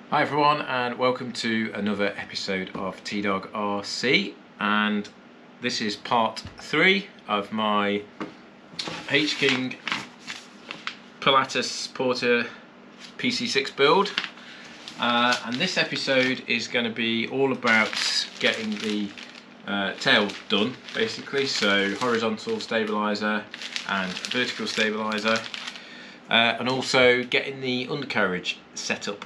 Hi everyone, and welcome to another episode of T-Dog RC, and this is part 3 of my H-King Pilatus Porter PC6 build, and this episode is going to be all about getting the tail done, basically. So horizontal stabiliser and vertical stabiliser, and also getting the undercarriage set up.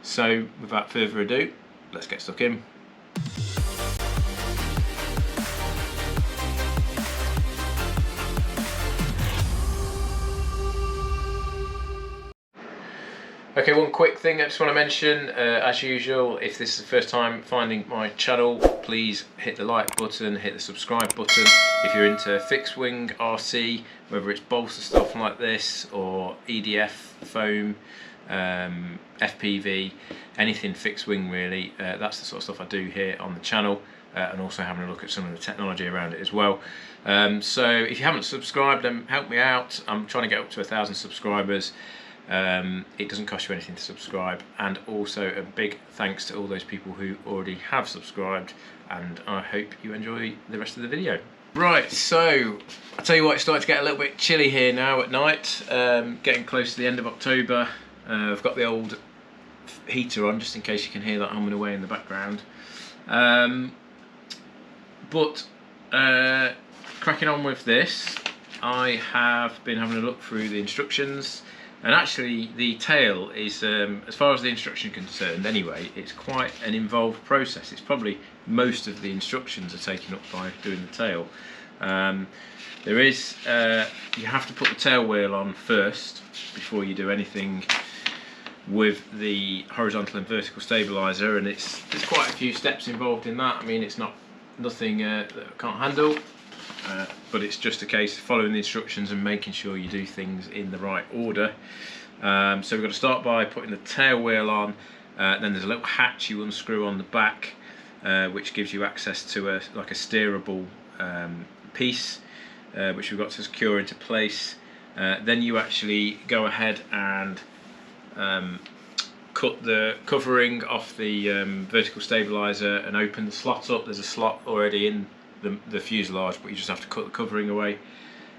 So without further ado, let's get stuck in. Okay, one quick thing I just want to mention, as usual, if this is the first time finding my channel, please hit the like button, hit the subscribe button. If you're into fixed wing RC, whether it's Balsa stuff like this or EDF foam, FPV, anything fixed wing really, that's the sort of stuff I do here on the channel, and also having a look at some of the technology around it as well. So if you haven't subscribed, then help me out. I'm trying to get up to 1,000 subscribers. It doesn't cost you anything to subscribe, and also a big thanks to all those people who already have subscribed, and I hope you enjoy the rest of the video. Right, so I'll tell you what, it's starting to get a little bit chilly here now at night, getting close to the end of October. I've got the old heater on just in case you can hear that humming away in the background. Cracking on with this, I have been having a look through the instructions, and actually the tail is, as far as the instruction is concerned anyway, it's quite an involved process. It's probably most of the instructions are taken up by doing the tail. There is, you have to put the tail wheel on first before you do anything with the horizontal and vertical stabiliser, and there's quite a few steps involved in that. I mean, it's nothing that I can't handle, but it's just a case of following the instructions and making sure you do things in the right order. So we've got to start by putting the tail wheel on, then there's a little hatch you unscrew on the back, which gives you access to like a steerable piece, which we've got to secure into place. Then you actually go ahead and cut the covering off the vertical stabiliser and open the slot up. There's a slot already in the fuselage, but you just have to cut the covering away.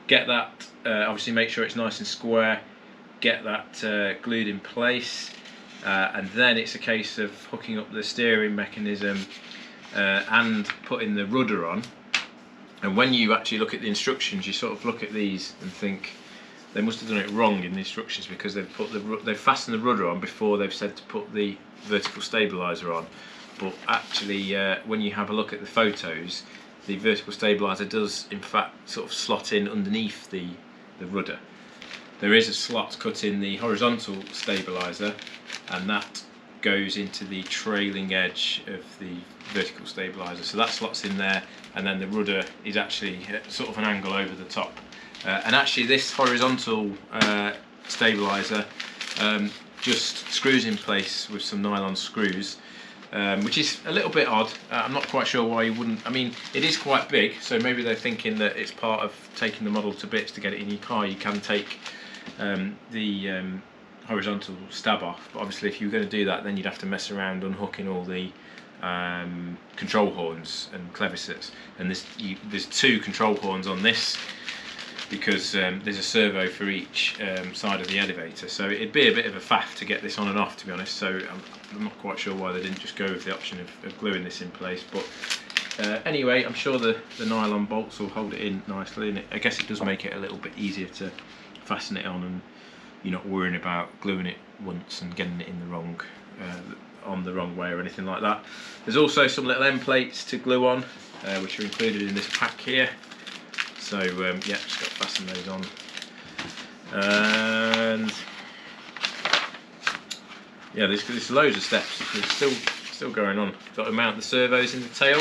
Get that, obviously make sure it's nice and square, get that glued in place, and then it's a case of hooking up the steering mechanism and putting the rudder on. And when you actually look at the instructions, you sort of look at these and think, they must have done it wrong in the instructions, because they've fastened the rudder on before they've said to put the vertical stabiliser on. But actually, when you have a look at the photos, the vertical stabiliser does in fact sort of slot in underneath the rudder. There is a slot cut in the horizontal stabiliser, and that goes into the trailing edge of the vertical stabiliser. So that slots in there, and then the rudder is actually at sort of an angle over the top. And actually this horizontal stabiliser just screws in place with some nylon screws, which is a little bit odd. I'm not quite sure why you wouldn't. I mean, it is quite big, so maybe they're thinking that it's part of taking the model to bits to get it in your car. You can take the horizontal stab off, but obviously if you were going to do that, then you'd have to mess around unhooking all the control horns and clevissets. And there's 2 control horns on this, because there's a servo for each side of the elevator, so it'd be a bit of a faff to get this on and off, to be honest. So I'm not quite sure why they didn't just go with the option of gluing this in place, but anyway, I'm sure the nylon bolts will hold it in nicely, and I guess it does make it a little bit easier to fasten it on, and you're not worrying about gluing it once and getting it in the wrong on the wrong way or anything like that. There's also some little end plates to glue on, which are included in this pack here. So yeah, just got to fasten those on, and yeah, there's loads of steps. There's still going on. Got to mount the servos in the tail,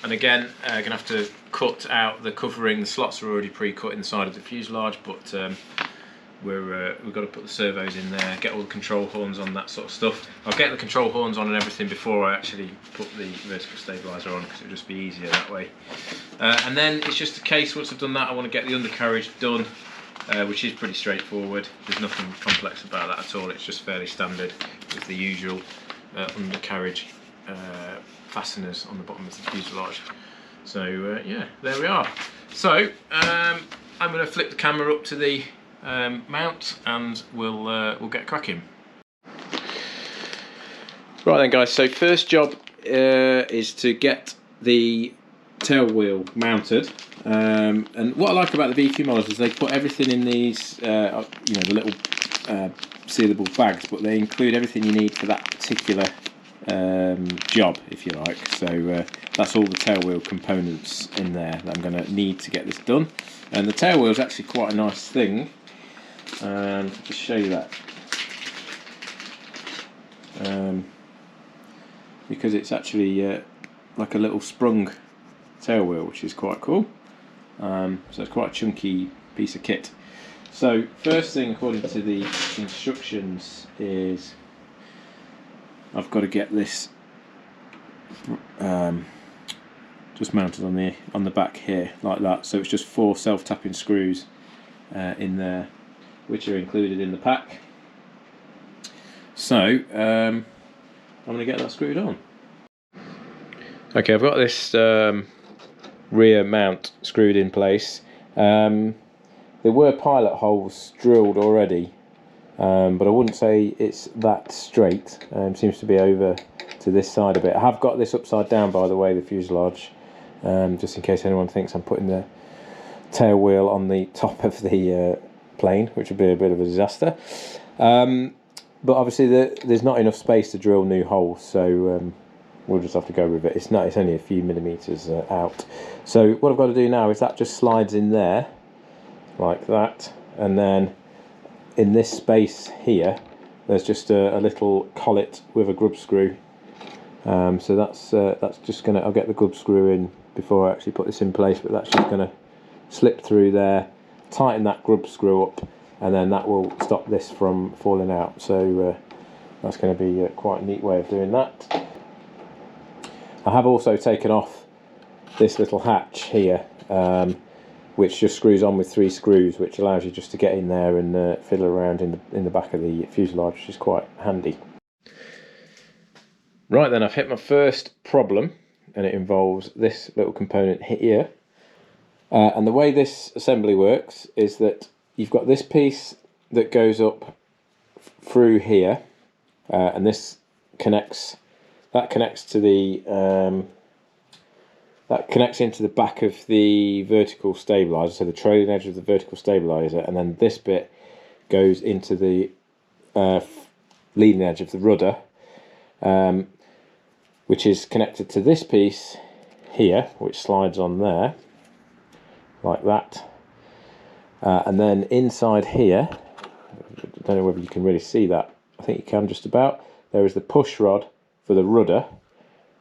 and again, gonna have to cut out the covering. The slots are already pre-cut inside of the fuselage, but we've got to put the servos in there, get all the control horns on, that sort of stuff. I'll get the control horns on and everything before I actually put the vertical stabiliser on, because it'll just be easier that way. And then it's just a case, once I've done that, I want to get the undercarriage done, which is pretty straightforward. There's nothing complex about that at all. It's just fairly standard. of the usual undercarriage fasteners on the bottom of the fuselage. So yeah, there we are. So I'm going to flip the camera up to the mount, and we'll get cracking. Right then, guys. So first job is to get the tail wheel mounted. And what I like about the VQ models is they put everything in these, you know, the little sealable bags, but they include everything you need for that particular job, if you like. So that's all the tail wheel components in there that I'm going to need to get this done. And the tail wheel is actually quite a nice thing. Just show you that. Because it's actually like a little sprung tail wheel, which is quite cool. So it's quite a chunky piece of kit. So first thing, according to the instructions, is I've got to get this just mounted on the back here like that. So it's just 4 self-tapping screws in there, which are included in the pack. So I'm going to get that screwed on. Okay, I've got this rear mount screwed in place. There were pilot holes drilled already, but I wouldn't say it's that straight. Seems to be over to this side a bit. I have got this upside down, by the way, the fuselage, just in case anyone thinks I'm putting the tail wheel on the top of the plane, which would be a bit of a disaster. But obviously there's not enough space to drill new holes, so we'll just have to go with it. It's only a few millimetres out. So what I've got to do now is that just slides in there like that, and then in this space here there's just a little collet with a grub screw. So that's just gonna, I'll get the grub screw in before I actually put this in place, but that's just gonna slip through there, tighten that grub screw up, and then that will stop this from falling out. So that's going to be quite a neat way of doing that. I have also taken off this little hatch here, which just screws on with 3 screws, which allows you just to get in there and fiddle around in the back of the fuselage, which is quite handy. Right then, I've hit my first problem, and it involves this little component here. And the way this assembly works is that you've got this piece that goes up through here, and this connects to the that connects into the back of the vertical stabilizer, so the trailing edge of the vertical stabilizer, and then this bit goes into the leading edge of the rudder, which is connected to this piece here, which slides on there like that. And then inside here, I don't know whether you can really see that, I think you can just about, there is the push rod for the rudder,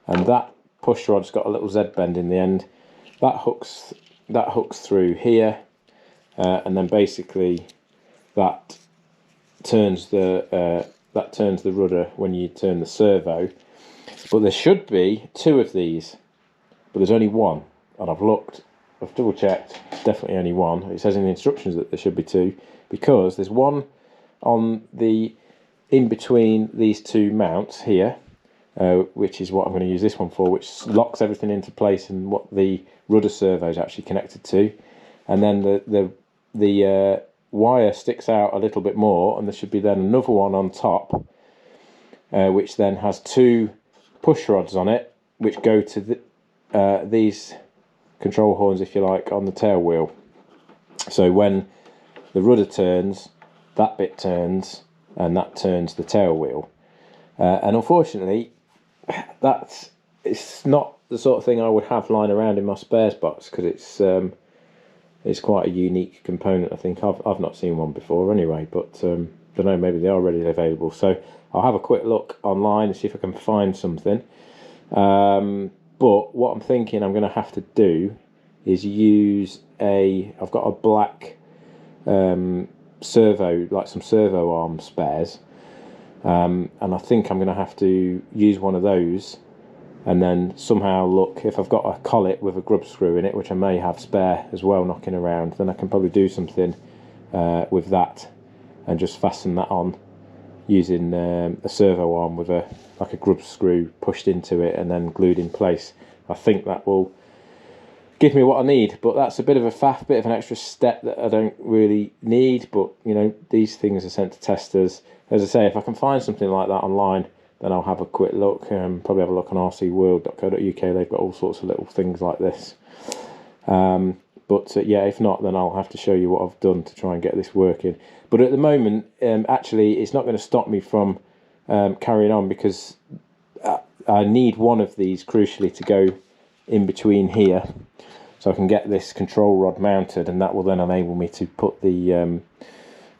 and that push rod's got a little Z bend in the end. That hooks through here, and then basically that turns the rudder when you turn the servo. But there should be 2 of these, but there's only 1, and I've double checked, it's definitely only 1. It says in the instructions that there should be 2, because there's one on the in between these 2 mounts here, which is what I'm going to use this one for, which locks everything into place and what the rudder servo is actually connected to. And then the wire sticks out a little bit more, and there should be then another one on top, which then has 2 push rods on it, which go to these control horns, if you like, on the tail wheel. So when the rudder turns, that bit turns, and that turns the tail wheel. And unfortunately, it's not the sort of thing I would have lying around in my spares box, because it's quite a unique component. I think I've not seen one before anyway, but don't know, maybe they are readily available. So I'll have a quick look online and see if I can find something. But what I'm thinking I'm going to have to do is use I've got a black servo, like some servo arm spares, and I think I'm going to have to use one of those, and then somehow look, if I've got a collet with a grub screw in it, which I may have spare as well knocking around, then I can probably do something with that and just fasten that on using a servo arm with like a grub screw pushed into it and then glued in place. I think that will give me what I need, but that's a bit of a faff, bit of an extra step that I don't really need. But you know, these things are sent to testers. As I say, if I can find something like that online, then I'll have a quick look. Probably have a look on rcworld.co.uk. They've got all sorts of little things like this. But yeah, if not, then I'll have to show you what I've done to try and get this working. But at the moment, actually, it's not going to stop me from carrying on, because I need one of these crucially to go in between here, so I can get this control rod mounted, and that will then enable me to put the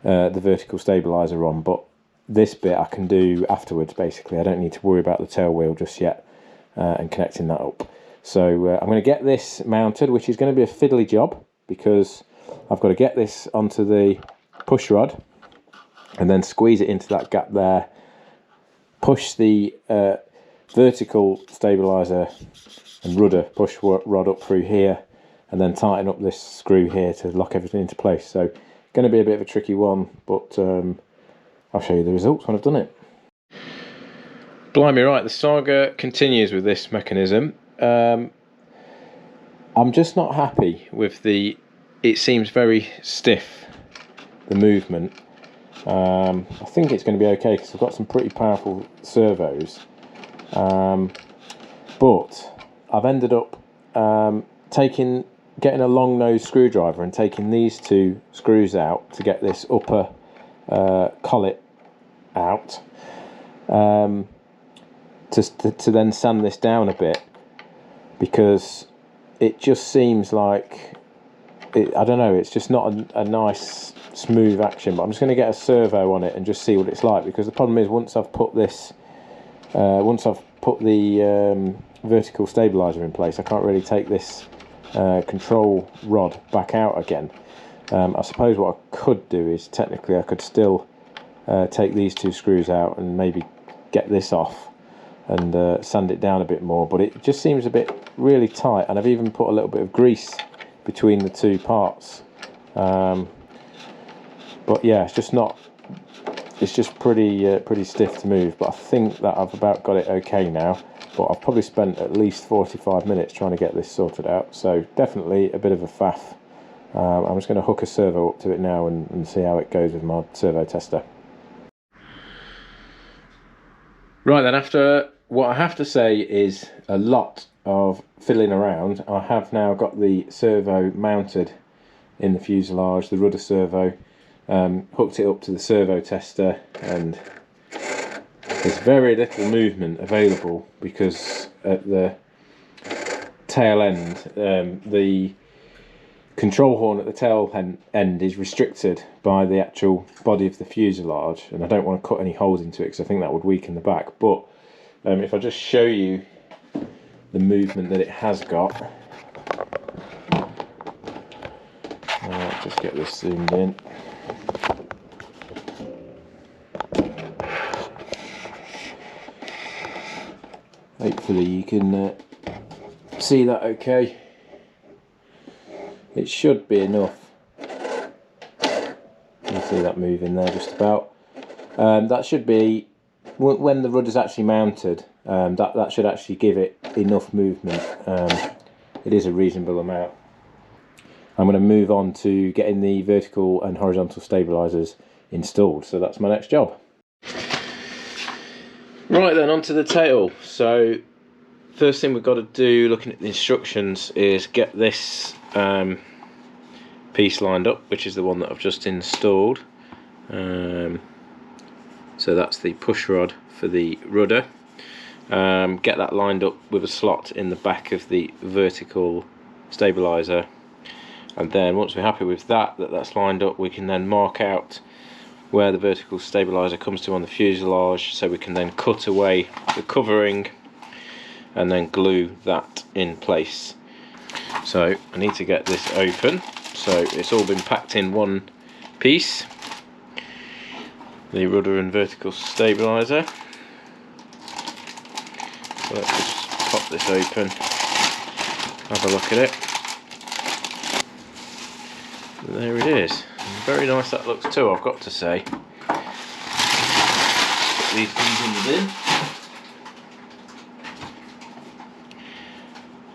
vertical stabilizer on. But this bit I can do afterwards. Basically, I don't need to worry about the tail wheel just yet and connecting that up. So I'm going to get this mounted, which is going to be a fiddly job, because I've got to get this onto the push rod and then squeeze it into that gap there, push the vertical stabilizer and rudder push rod up through here, and then tighten up this screw here to lock everything into place. So going to be a bit of a tricky one, but I'll show you the results when I've done it. Blimey, right, the saga continues with this mechanism. I'm just not happy with it seems very stiff, the movement. I think it's going to be okay because I've got some pretty powerful servos, but I've ended up getting a long nose screwdriver and taking these two screws out to get this upper collet out, to then sand this down a bit, because it just seems like I don't know, it's just not a nice smooth action. But I'm just going to get a servo on it and just see what it's like, because the problem is once I've put the vertical stabilizer in place, I can't really take this control rod back out again. I suppose what I could do is technically I could still take these two screws out and maybe get this off and sand it down a bit more, but it just seems a bit really tight, and I've even put a little bit of grease between the two parts. But yeah, it's just pretty stiff to move. But I think that I've about got it okay now, but I've probably spent at least 45 minutes trying to get this sorted out, so definitely a bit of a faff. I'm just going to hook a servo up to it now and see how it goes with my servo tester. Right then, after what I have to say is a lot of fiddling around, I have now got the servo mounted in the fuselage, the rudder servo, hooked it up to the servo tester, and there's very little movement available because at the tail end, the control horn at the tail end is restricted by the actual body of the fuselage, and I don't want to cut any holes into it because I think that would weaken the back. But if I just show you the movement that it has got, just get this zoomed in. Hopefully you can see that okay. It should be enough. You see that moving there just about. That should be, when the rudder's actually mounted, that should actually give it enough movement. It is a reasonable amount. I'm going to move on to getting the vertical and horizontal stabilizers installed, so that's my next job. Right then, onto the tail. So first thing we've got to do, looking at the instructions, is get this piece lined up, which is the one that I've just installed. So that's the push rod for the rudder. Get that lined up with a slot in the back of the vertical stabilizer, and then once we're happy with that's lined up, we can then mark out where the vertical stabilizer comes to on the fuselage, so we can then cut away the covering and then glue that in place. So I need to get this open, so it's all been packed in one piece, the rudder and vertical stabilizer. So let's just pop this open, have a look at it. There it is. Very nice that looks too, I've got to say. these things in the bin.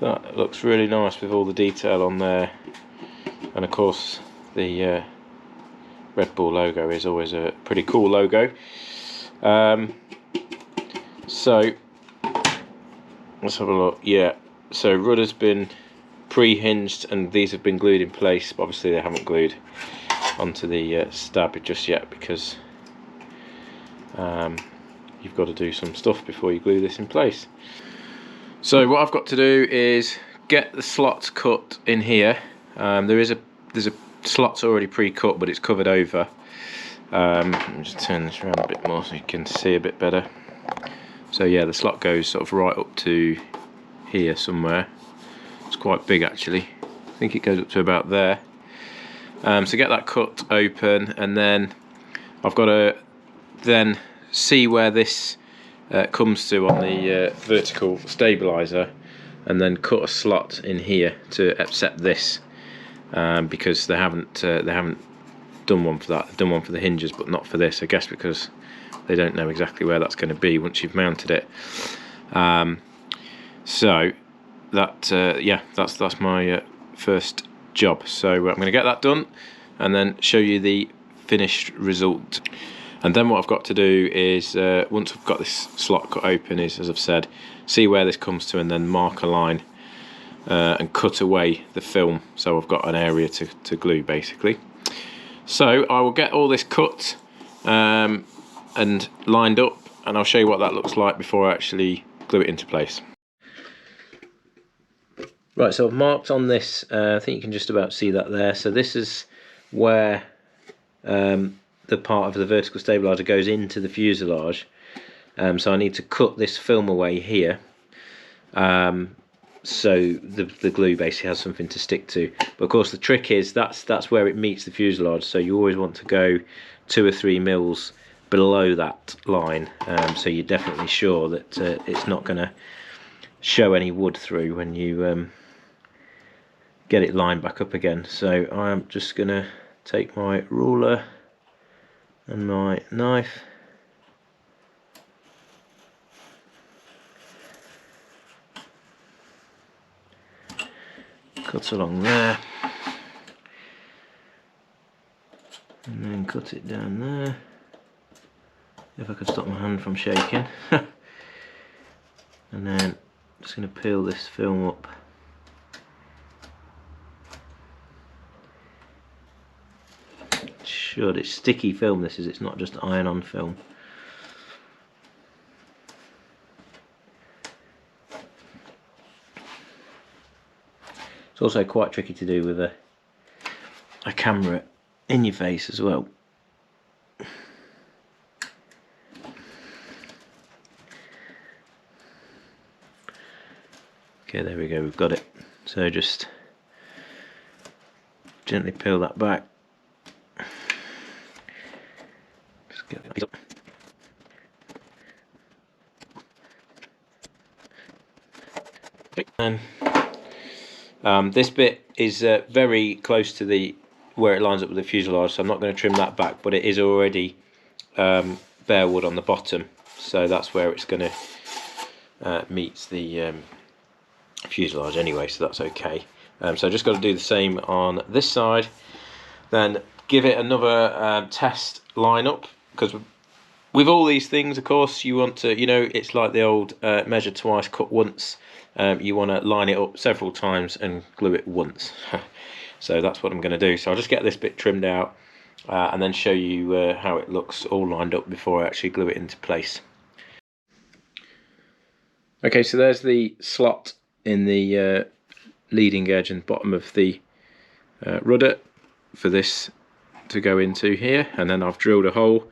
That looks really nice with all the detail on there, and of course the Red Bull logo is always a pretty cool logo. So let's have a look. Yeah, so rudder's been pre-hinged and these have been glued in place, but obviously they haven't glued onto the stab just yet, because you've got to do some stuff before you glue this in place. So what I've got to do is get the slots cut in here. There's a slot's already pre-cut, but it's covered over. Let me just turn this around a bit more so you can see a bit better. So yeah, the slot goes sort of right up to here somewhere. It's quite big actually. I think it goes up to about there. So get that cut open, and then I've got to then see where this comes to on the vertical stabilizer, and then cut a slot in here to accept this, because they haven't done one for that. They've done one for the hinges, but not for this, I guess because they don't know exactly where that's going to be once you've mounted it. So that yeah, that's my first job. So I'm going to get that done and then show you the finished result. And then what I've got to do is, once I've got this slot cut open, is, as I've said, see where this comes to and then mark a line and cut away the film, so I've got an area to glue basically. So I will get all this cut and lined up, and I'll show you what that looks like before I actually glue it into place. Right, so I've marked on this, I think you can just about see that there. So this is where the part of the vertical stabilizer goes into the fuselage. So I need to cut this film away here, so the glue basically has something to stick to. But of course the trick is that's where it meets the fuselage, so you always want to go 2 or 3 mils below that line, so you're definitely sure that it's not going to show any wood through when you get it lined back up again. So I'm just going to take my ruler and my knife, cut along there, and then cut it down there. If I can stop my hand from shaking. And then just going to peel this film up. It's sticky film, this is, it's not just iron-on film. It's also quite tricky to do with a camera in your face as well. Okay, there we go, we've got it. So just gently peel that back. Just get it up. And this bit is very close to where it lines up with the fuselage, so I'm not going to trim that back, but it is already bare wood on the bottom, so that's where it's going to meet the fuselage anyway, so that's okay. So I just got to do the same on this side, then give it another test line up, because with all these things, of course, you want to, you know, it's like the old measure twice, cut once. You want to line it up several times and glue it once. So that's what I'm going to do. So I'll just get this bit trimmed out and then show you how it looks all lined up before I actually glue it into place. Okay, so there's the slot in the leading edge and bottom of the rudder for this to go into here, and then I've drilled a hole,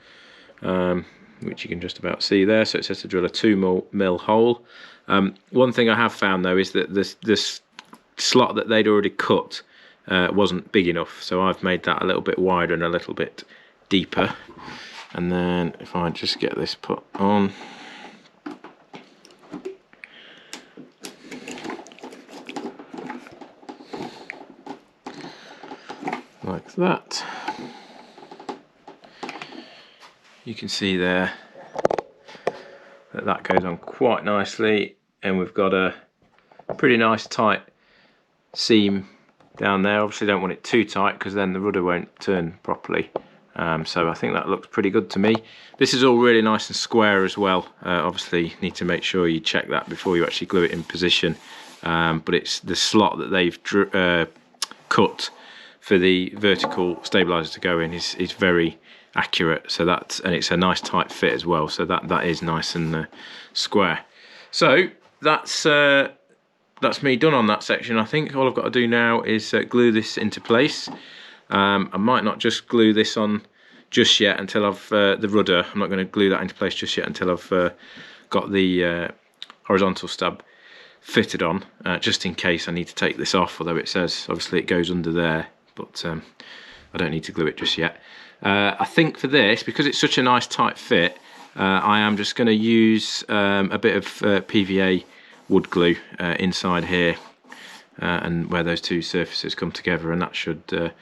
which you can just about see there. So it says to drill a 2mm hole. One thing I have found though is that this slot that they'd already cut wasn't big enough, so I've made that a little bit wider and a little bit deeper. And then if I just get this put on, like that, you can see there that goes on quite nicely, and we've got a pretty nice tight seam down there. Obviously don't want it too tight because then the rudder won't turn properly. So I think that looks pretty good to me. This is all really nice and square as well. Obviously need to make sure you check that before you actually glue it in position. But it's the slot that they've cut for the vertical stabilizer to go in is very accurate. So and it's a nice tight fit as well. So that is nice and square. So that's me done on that section. I think all I've got to do now is glue this into place. I might not just glue this on just yet until I've the rudder. I'm not going to glue that into place just yet until I've got the horizontal stab fitted on, just in case I need to take this off, although it says obviously it goes under there, but I don't need to glue it just yet. I think for this, because it's such a nice tight fit, I am just going to use a bit of PVA wood glue inside here and where those two surfaces come together, and that should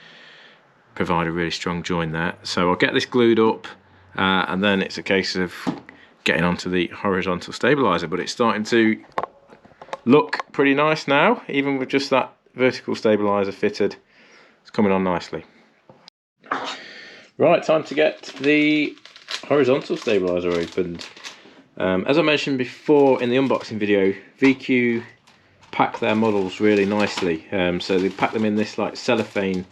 provide a really strong join there. So I'll get this glued up and then it's a case of getting onto the horizontal stabilizer, but it's starting to look pretty nice now, even with just that vertical stabilizer fitted. It's coming on nicely. Right, time to get the horizontal stabilizer opened. As I mentioned before in the unboxing video, VQ pack their models really nicely. So they pack them in this like cellophane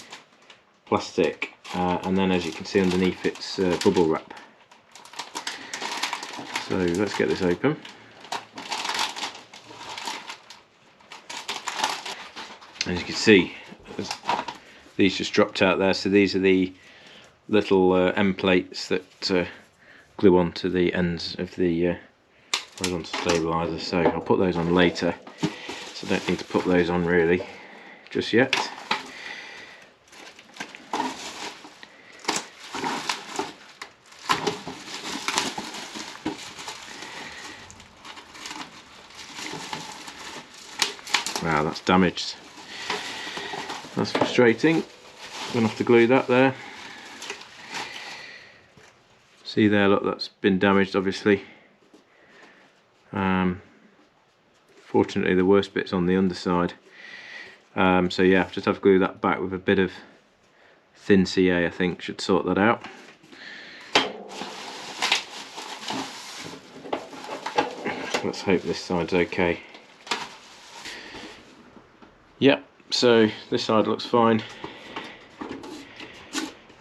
plastic, and then as you can see underneath it's bubble wrap. So let's get this open. As you can see, these just dropped out there, so these are the little end plates that glue onto the ends of the horizontal stabilizer. So I'll put those on later, so I don't need to put those on really just yet. Wow, that's damaged. That's frustrating. I'm gonna have to glue that there. See there, look, that's been damaged obviously. Fortunately the worst bit's on the underside. So yeah, just have to glue that back with a bit of thin CA, I think should sort that out. Let's hope this side's okay. Yep, so this side looks fine.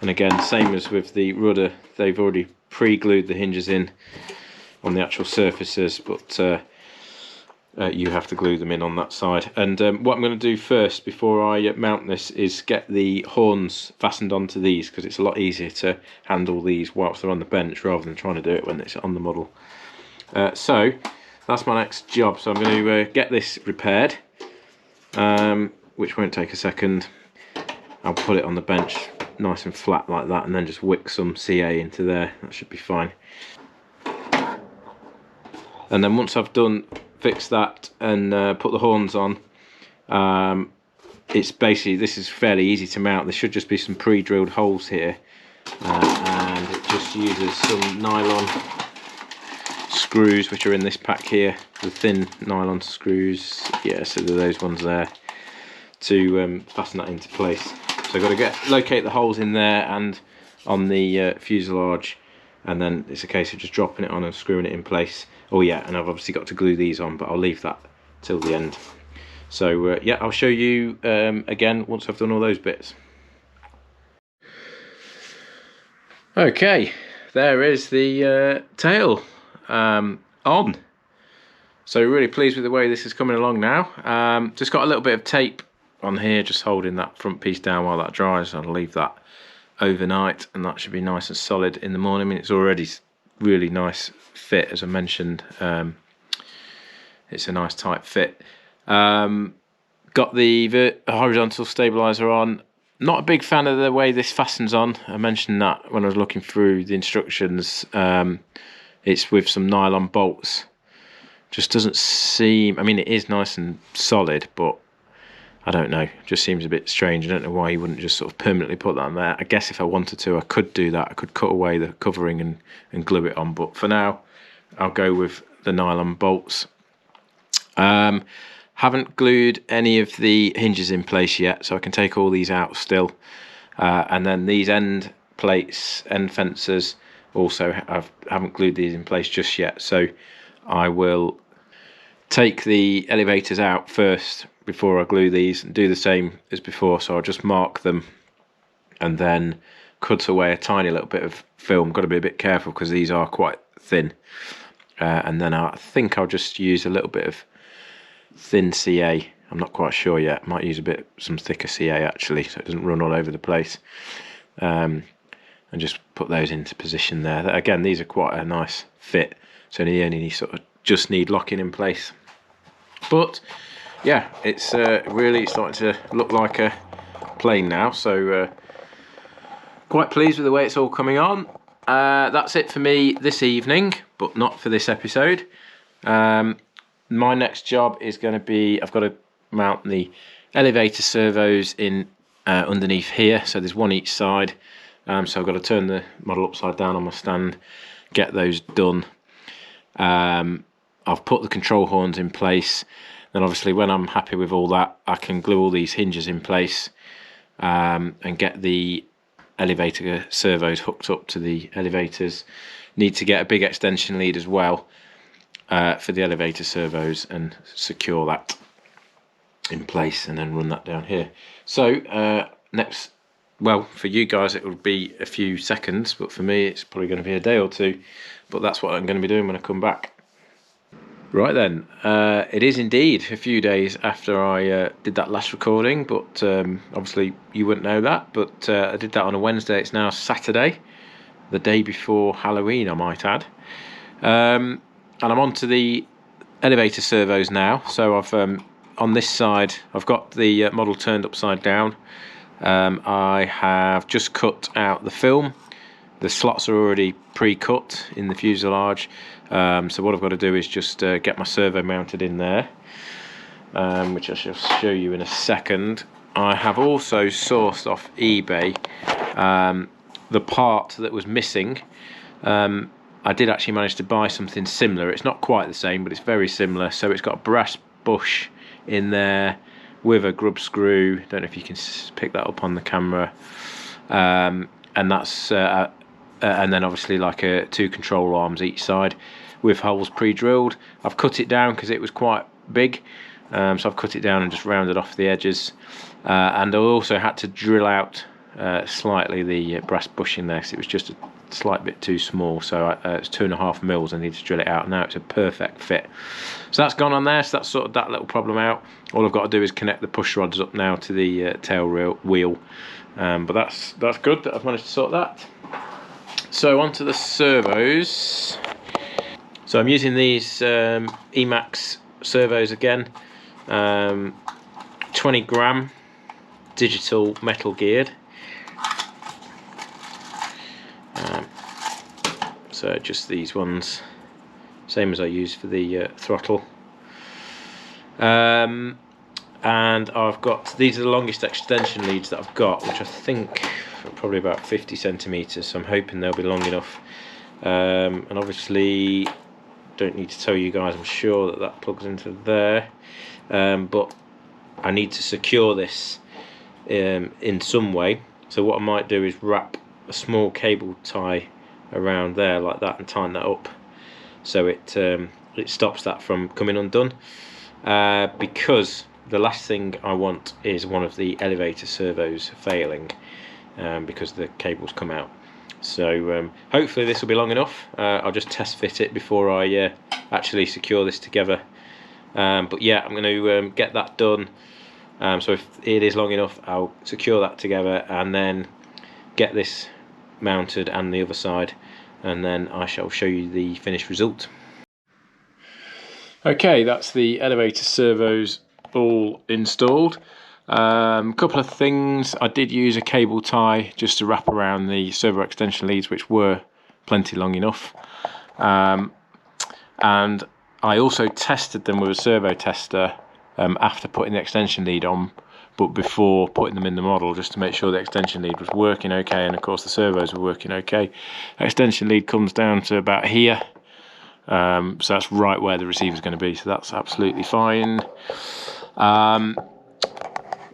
And again, same as with the rudder, they've already pre-glued the hinges in on the actual surfaces, but you have to glue them in on that side. And what I'm going to do first before I mount this is get the horns fastened onto these, because it's a lot easier to handle these whilst they're on the bench rather than trying to do it when it's on the model. So that's my next job. So I'm going to get this repaired, which won't take a second. I'll put it on the bench nice and flat like that, and then just wick some CA into there. That should be fine. And then once I've fixed that and put the horns on, it's basically, this is fairly easy to mount. There should just be some pre-drilled holes here, and it just uses some nylon screws which are in this pack here, the thin nylon screws. Yeah, so they're those ones there, to fasten that into place. So I've got to locate the holes in there and on the fuselage, and then it's a case of just dropping it on and screwing it in place. Oh yeah, and I've obviously got to glue these on, but I'll leave that till the end. So yeah, I'll show you again once I've done all those bits. Okay, there is the tail on. So really pleased with the way this is coming along now. Just got a little bit of tape on here just holding that front piece down while that dries. I'll leave that overnight and that should be nice and solid in the morning. I mean, it's already really nice fit, as I mentioned. It's a nice tight fit. Got the horizontal stabilizer on. Not a big fan of the way this fastens on. I mentioned that when I was looking through the instructions. It's with some nylon bolts. Just doesn't seem, I mean, it is nice and solid, but I don't know, just seems a bit strange. I don't know why you wouldn't just sort of permanently put that on there. I guess if I wanted to, I could do that. I could cut away the covering and glue it on, but for now, I'll go with the nylon bolts. Haven't glued any of the hinges in place yet, so I can take all these out still. And then these end plates, end fences, also haven't glued these in place just yet, so I will take the elevators out first before I glue these and do the same as before. So I'll just mark them and then cut away a tiny little bit of film. Got to be a bit careful because these are quite thin. And then I think I'll just use a little bit of thin CA. I'm not quite sure yet. Might use some thicker CA actually, so it doesn't run all over the place. And just put those into position there. Again, these are quite a nice fit, so they only sort of just need locking in place. But yeah, it's really starting to look like a plane now, so quite pleased with the way it's all coming on. That's it for me this evening, but not for this episode. My next job is going to be, I've got to mount the elevator servos in underneath here, so there's one each side. So I've got to turn the model upside down on my stand, get those done. I've put the control horns in place. Then obviously when I'm happy with all that, I can glue all these hinges in place and get the elevator servos hooked up to the elevators. Need to get a big extension lead as well for the elevator servos and secure that in place and then run that down here. So next, well, for you guys it will be a few seconds, but for me it's probably going to be a day or two, but that's what I'm going to be doing when I come back. Right then, it is indeed a few days after I did that last recording, but obviously you wouldn't know that, but I did that on a Wednesday. It's now Saturday, the day before Halloween, I might add. And I'm on to the elevator servos now. So I've on this side, I've got the model turned upside down. I have just cut out the film. The slots are already pre-cut in the fuselage. So what I've got to do is just get my servo mounted in there, which I shall show you in a second. I have also sourced off eBay the part that was missing. I did actually manage to buy something similar. It's not quite the same, but it's very similar. So it's got a brass bush in there with a grub screw. Don't know if you can pick that up on the camera. And that's and then obviously like two control arms each side with holes pre-drilled. I've cut it down because it was quite big, so I've cut it down and just rounded off the edges. And I also had to drill out slightly the brass bushing there because it was just a slight bit too small. So it's 2.5 mils. I need to drill it out. And now it's a perfect fit. So that's gone on there. So that's sorted that little problem out. All I've got to do is connect the push rods up now to the tail wheel. But that's good that I've managed to sort that. So onto the servos. So I'm using these Emax servos again, 20 gram digital metal geared. So just these ones, same as I use for the throttle. And I've got, these are the longest extension leads that I've got, which I think are probably about 50 centimeters. So I'm hoping they'll be long enough. And obviously, don't need to tell you guys, I'm sure that that plugs into there. But I need to secure this in some way. So what I might do is wrap a small cable tie around there like that and tighten that up, so it stops that from coming undone. Because the last thing I want is one of the elevator servos failing because the cables come out. So hopefully this will be long enough. I'll just test fit it before I actually secure this together. But yeah, I'm going to get that done. So if it is long enough, I'll secure that together and then get this mounted and the other side, and then I shall show you the finished result. Okay, that's the elevator servos all installed. Couple of things, I did use a cable tie just to wrap around the servo extension leads, which were plenty long enough, and I also tested them with a servo tester after putting the extension lead on, but before putting them in the model, just to make sure the extension lead was working okay, and of course the servos were working okay. Extension lead comes down to about here, So that's right where the receiver's going to be, so that's absolutely fine.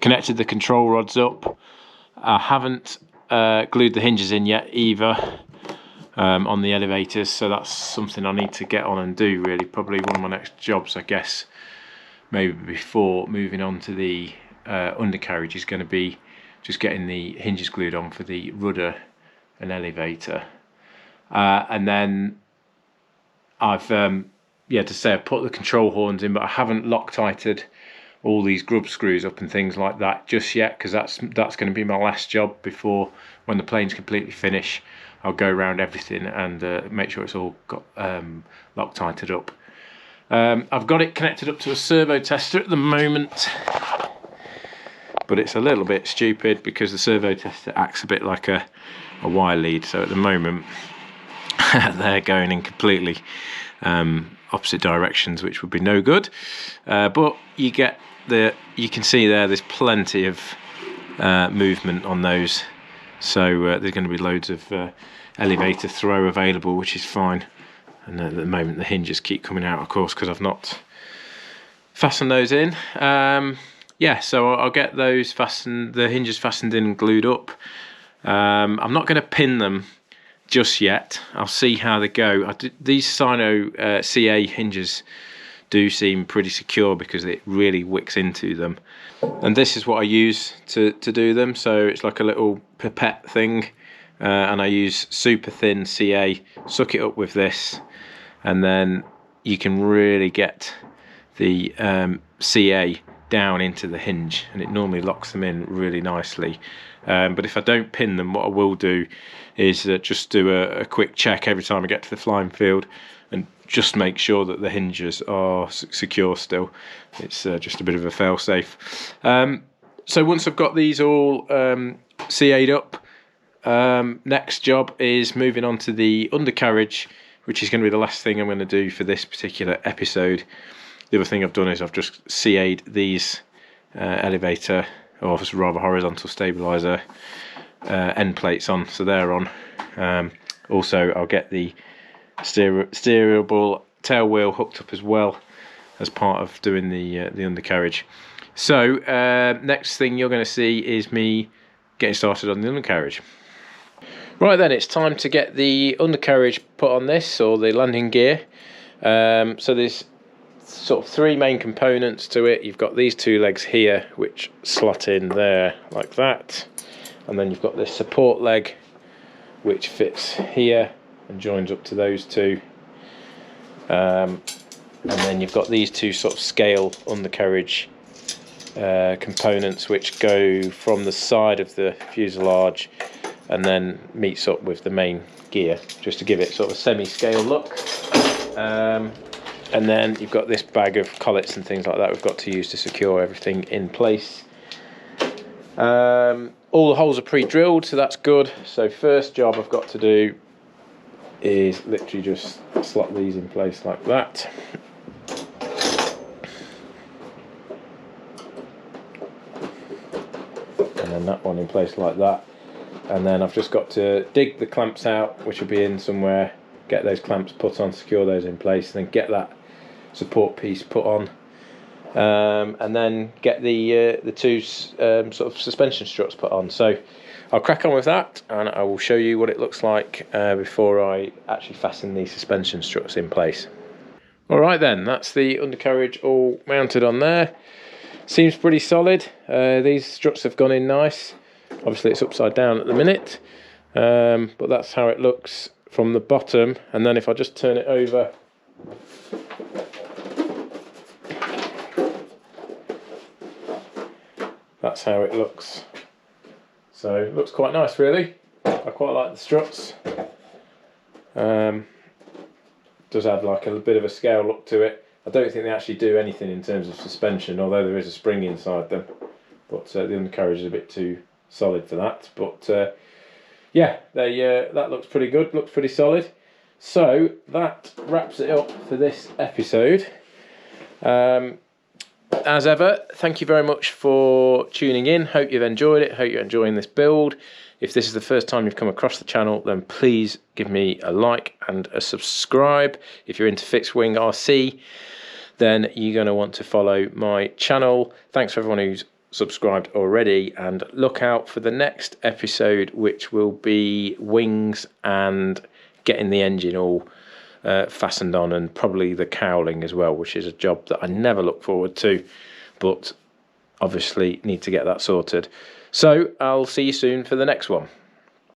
Connected the control rods up. I haven't glued the hinges in yet either on the elevators, so that's something I need to get on and do, really. Probably one of my next jobs, I guess, maybe before moving on to the undercarriage, is going to be just getting the hinges glued on for the rudder and elevator. And then I've yeah, to say, I put the control horns in, but I haven't Loctited all these grub screws up and things like that just yet, because that's going to be my last job before, when the plane's completely finished, I'll go around everything and make sure it's all got Loctited up. I've got it connected up to a servo tester at the moment, but it's a little bit stupid because the servo tester acts a bit like a wire lead. So at the moment they're going in completely opposite directions, which would be no good. But you can see there's plenty of movement on those. So there's going to be loads of elevator throw available, which is fine. And at the moment the hinges keep coming out, of course, because I've not fastened those in. Yeah, so I'll get those fastened, the hinges fastened in and glued up. I'm not going to pin them just yet. I'll see how they go. These Sino CA hinges do seem pretty secure because it really wicks into them. And this is what I use to do them. So it's like a little pipette thing, and I use super thin CA, suck it up with this, and then you can really get the CA down into the hinge, and it normally locks them in really nicely. But if I don't pin them, what I will do is just do a quick check every time I get to the flying field and just make sure that the hinges are secure still. It's just a bit of a fail-safe. So once I've got these all CA'd up, next job is moving on to the undercarriage, which is going to be the last thing I'm going to do for this particular episode. The other thing I've done is I've just CA'd these elevator, or rather horizontal stabilizer end plates on, so they're on. Also, I'll get the steerable tail wheel hooked up as well as part of doing the undercarriage. So next thing you're going to see is me getting started on the undercarriage. Right then, it's time to get the undercarriage put on this, or the landing gear. So there's sort of three main components to it. You've got these two legs here which slot in there like that, and then you've got this support leg which fits here and joins up to those two, and then you've got these two sort of scale undercarriage components which go from the side of the fuselage and then meets up with the main gear, just to give it sort of a semi-scale look. And then you've got this bag of collets and things like that we've got to use to secure everything in place. All the holes are pre-drilled, so that's good. So first job I've got to do is literally just slot these in place like that. And then that one in place like that. And then I've just got to dig the clamps out, which will be in somewhere, get those clamps put on, secure those in place, and then get that support piece put on, and then get the two sort of suspension struts put on. So I'll crack on with that, and I will show you what it looks like before I actually fasten the suspension struts in place. Alright then, that's the undercarriage all mounted on there. Seems pretty solid. These struts have gone in nice. Obviously it's upside down at the minute, but that's how it looks from the bottom. And then if I just turn it over, that's how it looks. So it looks quite nice, really. I quite like the struts. Does add like a bit of a scale look to it. I don't think they actually do anything in terms of suspension, although there is a spring inside them. But the undercarriage is a bit too solid for that. But yeah, that looks pretty good, looks pretty solid. So that wraps it up for this episode. as ever, thank you very much for tuning in. Hope you've enjoyed it. Hope you're enjoying this build. If this is the first time you've come across the channel, then please give me a like and a subscribe. If you're into fixed wing RC, then you're going to want to follow my channel. Thanks for everyone who's subscribed already, and look out for the next episode, which will be wings and getting the engine all fastened on, and probably the cowling as well, which is a job that I never look forward to, but obviously need to get that sorted. So I'll see you soon for the next one.